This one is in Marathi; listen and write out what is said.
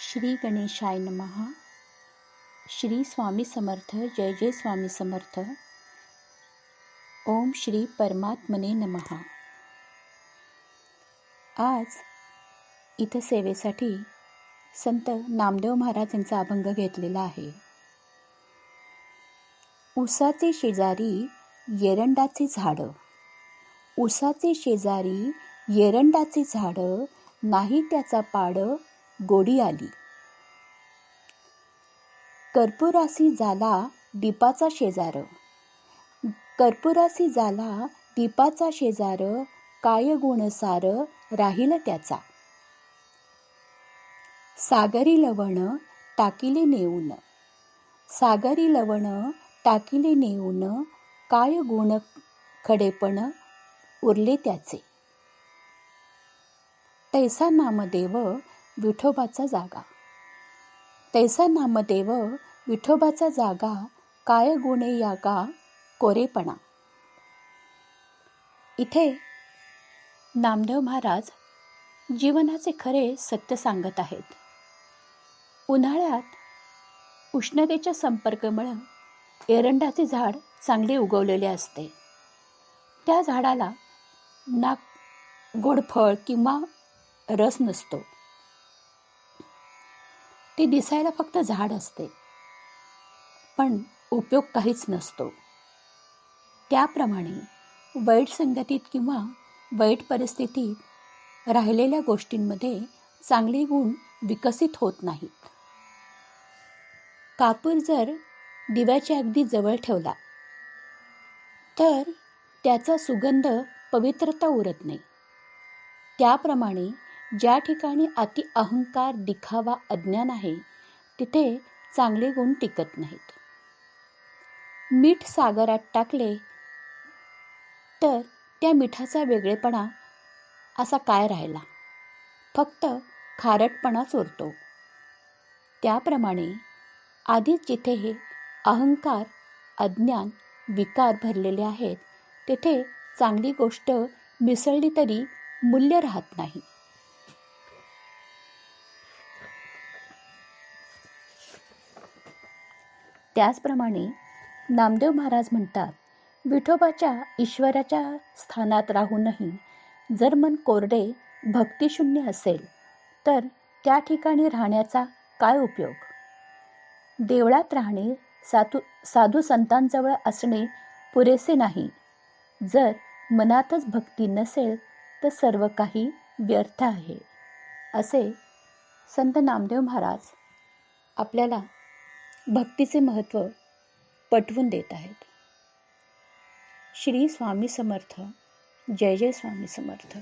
श्री गणेशाय नमः. श्री स्वामी समर्थ. जय जय स्वामी समर्थ. ओम श्री परमात्मने नमः. आज इथं सेवेसाठी संत नामदेव महाराज यांचा अभंग घेतलेला आहे. उसाचे शेजारी एरंडाचे झाड, उसाचे शेजारी एरंडाचे झाड, नाही त्याचा पाड गोडी आली. कर्पुरासी झाला दीपाचा शेजार, कर्पुरासी झाला दीपाचा शेजार, काय गुण सार राहील त्याचा. सागरी लवण टाकिले नेऊन, सागरी लवण टाकिले नेऊन, काय गुण खडेपण उरले त्याचे. तैसा नामदेव विठोबाचा जागा, तैसा नामदेव विठोबाचा जागा, काय गुणे यागा कोरेपणा. इथे नामदेव महाराज जीवनाचे खरे सत्य सांगत आहेत. उन्हाळ्यात उष्णतेच्या संपर्कामुळे एरंडाचे झाड चांगले उगवलेले असते. त्या झाडाला ना गोड फळ किंवा रस नसतो. ते दिसायला फक्त झाड असते, पण उपयोग काहीच नसतो. त्याप्रमाणे वाईट संगतीत किंवा वाईट परिस्थितीत राहिलेल्या गोष्टींमध्ये चांगले गुण विकसित होत नाहीत. कापूर जर दिव्याच्या अगदी जवळ ठेवला तर त्याचा सुगंध पवित्रता उरत नाही. त्याप्रमाणे ज्या ठिकाणी अति अहंकार, दिखावा, अज्ञान आहे, तिथे चांगले गुण टिकत नाहीत. मीठ सागरात टाकले तर त्या मिठाचा वेगळेपणा असा काय राहिला, फक्त खारटपणाच उरतो. त्याप्रमाणे आधीच जिथे हे अहंकार, अज्ञान, विकार भरलेले आहेत, तेथे चांगली गोष्ट मिसळली तरी मूल्य राहत नाही. त्याचप्रमाणे नामदेव महाराज म्हणतात, विठोबाच्या ईश्वराच्या स्थानात राहूनही जर मन कोरडे भक्तिशून्य असेल तर त्या ठिकाणी राहण्याचा काय उपयोग. देवळात राहणे, साधू संतांजवळ असणे पुरेसे नाही. जर मनातच भक्ती नसेल तर सर्व काही व्यर्थ आहे, असे संत नामदेव महाराज आपल्याला भक्तीचे महत्त्व पटवून देत आहेत. श्री स्वामी समर्थ. जय जय स्वामी समर्थ.